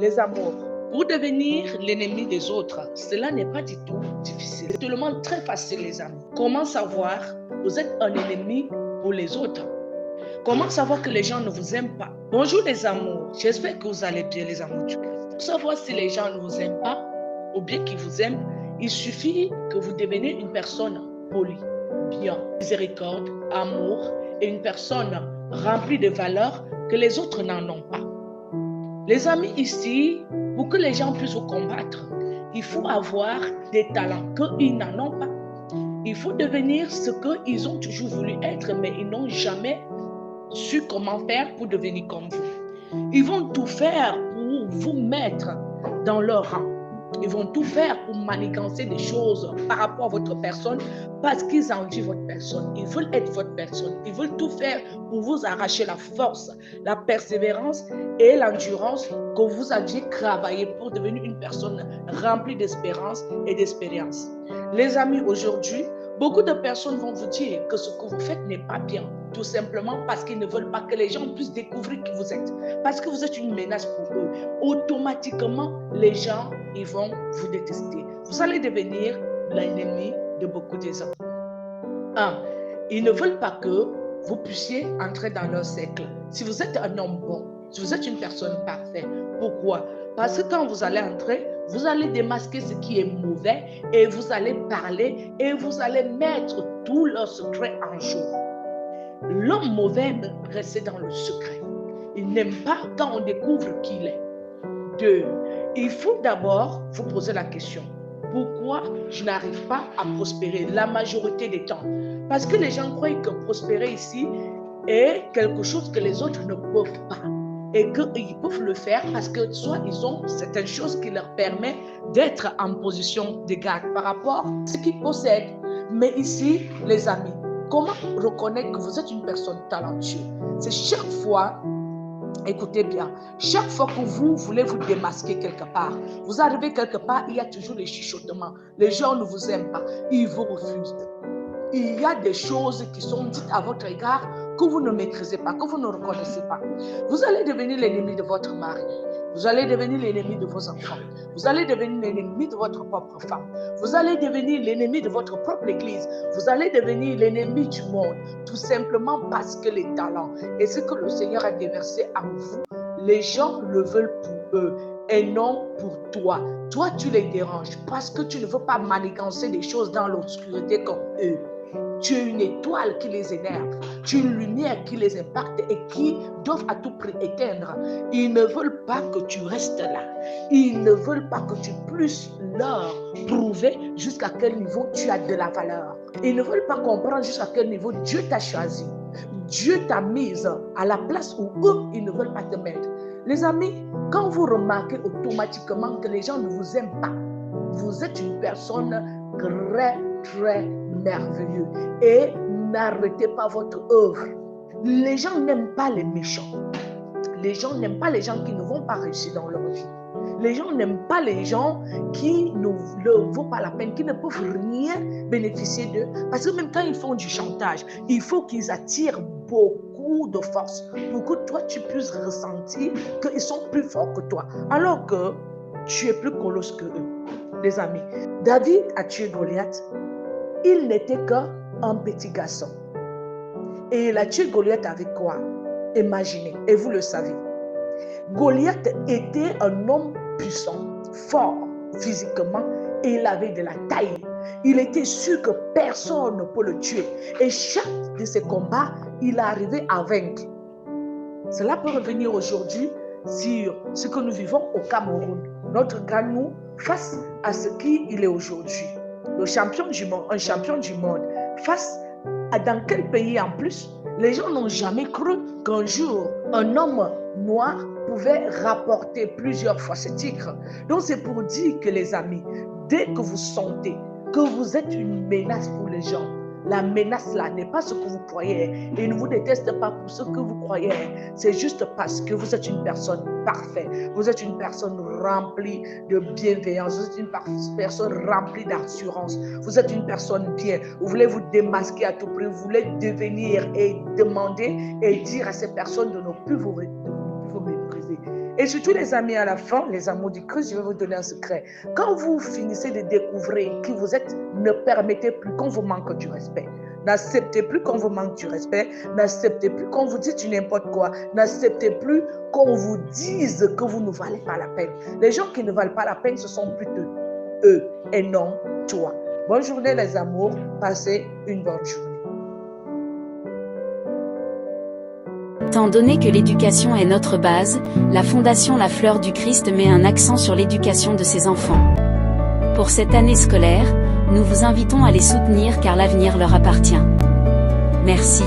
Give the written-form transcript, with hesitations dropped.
les amours. Pour devenir l'ennemi des autres, cela n'est pas du tout difficile. C'est tellement très facile, les amis. Comment savoir que vous êtes un ennemi pour les autres? Comment savoir que les gens ne vous aiment pas? Bonjour les amours, j'espère que vous allez bien, les amours du Christ. Pour savoir si les gens ne vous aiment pas ou bien qu'ils vous aiment, il suffit que vous deveniez une personne polie, bien, miséricorde, amour et une personne remplie de valeurs que les autres n'en ont pas. Les amis, ici, pour que les gens puissent vous combattre, il faut avoir des talents qu'ils n'en ont pas. Il faut devenir ce qu'ils ont toujours voulu être, mais ils n'ont jamais su comment faire pour devenir comme vous. Ils vont tout faire pour vous mettre dans leur rang. Ils vont tout faire pour manigancer des choses par rapport à votre personne parce qu'ils envient votre personne. Ils veulent être votre personne. Ils veulent tout faire pour vous arracher la force, la persévérance et l'endurance que vous aviez travaillé pour devenir une personne remplie d'espérance et d'expérience. Les amis, aujourd'hui, beaucoup de personnes vont vous dire que ce que vous faites n'est pas bien, tout simplement parce qu'ils ne veulent pas que les gens puissent découvrir qui vous êtes, parce que vous êtes une menace pour eux. Automatiquement, les gens, ils vont vous détester. Vous allez devenir l'ennemi de beaucoup des hommes. Ils ne veulent pas que vous puissiez entrer dans leur cercle. Si vous êtes un homme bon, si vous êtes une personne parfaite, pourquoi? Parce que quand vous allez entrer, vous allez démasquer ce qui est mauvais et vous allez parler et vous allez mettre tous leurs secrets en jeu. L'homme mauvais aime rester dans le secret. Il n'aime pas quand on découvre qui il est. 2. Il faut d'abord vous poser la question. Pourquoi je n'arrive pas à prospérer la majorité des temps? Parce que les gens croient que prospérer ici est quelque chose que les autres ne peuvent pas. Et qu'ils peuvent le faire parce que soit ils ont certaines choses qui leur permettent d'être en position de garde par rapport à ce qu'ils possèdent. Mais ici, les amis, comment reconnaître que vous êtes une personne talentueuse? C'est chaque fois, écoutez bien, chaque fois que vous voulez vous démasquer quelque part, vous arrivez quelque part, il y a toujours les chuchotements. Les gens ne vous aiment pas, ils vous refusent. Il y a des choses qui sont dites à votre égard que vous ne maîtrisez pas, que vous ne reconnaissez pas. Vous allez devenir l'ennemi de votre mari. Vous allez devenir l'ennemi de vos enfants. Vous allez devenir l'ennemi de votre propre femme. Vous allez devenir l'ennemi de votre propre église. Vous allez devenir l'ennemi du monde. Tout simplement parce que les talents et ce que le Seigneur a déversé en vous, les gens le veulent pour eux et non pour toi. Toi, tu les déranges parce que tu ne veux pas manigancer des choses dans l'obscurité comme eux. Tu es une étoile qui les énerve. Tu es une lumière qui les impacte et qui doivent à tout prix éteindre. Ils ne veulent pas que tu restes là. Ils ne veulent pas que tu puisses leur prouver jusqu'à quel niveau tu as de la valeur. Ils ne veulent pas comprendre jusqu'à quel niveau Dieu t'a choisi. Dieu t'a mise à la place où eux, ils ne veulent pas te mettre. Les amis, quand vous remarquez automatiquement que les gens ne vous aiment pas, vous êtes une personne très merveilleuse et n'arrêtez pas votre œuvre. Les gens n'aiment pas les méchants. Les gens n'aiment pas les gens qui ne vont pas réussir dans leur vie. Les gens n'aiment pas les gens qui ne vaut pas la peine, qui ne peuvent rien bénéficier d'eux. Parce que même quand ils font du chantage, il faut qu'ils attirent beaucoup de force pour que toi, tu puisses ressentir qu'ils sont plus forts que toi. Alors que tu es plus colosse que eux. Les amis, David a tué Goliath. Il n'était qu'un petit garçon. Et il a tué Goliath avec quoi? Imaginez, et vous le savez. Goliath était un homme puissant, fort physiquement, et il avait de la taille. Il était sûr que personne ne peut le tuer. Et chaque de ses combats, il arrivait à vaincre. Cela peut revenir aujourd'hui sur ce que nous vivons au Cameroun. Notre Ganou face à ce qu'il est aujourd'hui. Le champion du monde, un champion du monde, face à dans quel pays en plus? Les gens n'ont jamais cru qu'un jour, un homme noir pouvait rapporter plusieurs fois ce titre. Donc c'est pour dire que les amis, dès que vous sentez que vous êtes une menace pour les gens, la menace là n'est pas ce que vous croyez. Ils ne vous détestent pas pour ce que vous croyez. C'est juste parce que vous êtes une personne parfaite. Vous êtes une personne remplie de bienveillance. Vous êtes une personne remplie d'assurance. Vous êtes une personne bien. Vous voulez vous démasquer à tout prix. Vous voulez devenir et demander et dire à ces personnes de ne plus vous mépriser. Et surtout les amis, à la fin, les amours du Christ, je vais vous donner un secret. Quand vous finissez de découvrir qui vous êtes, ne permettez plus qu'on vous manque du respect. N'acceptez plus qu'on vous manque du respect. N'acceptez plus qu'on vous dise n'importe quoi. N'acceptez plus qu'on vous dise que vous ne valez pas la peine. Les gens qui ne valent pas la peine, ce sont plutôt eux et non toi. Bonne journée les amours. Passez une bonne journée. Étant donné que l'éducation est notre base, la Fondation La Fleur du Christ met un accent sur l'éducation de ses enfants. Pour cette année scolaire, nous vous invitons à les soutenir car l'avenir leur appartient. Merci.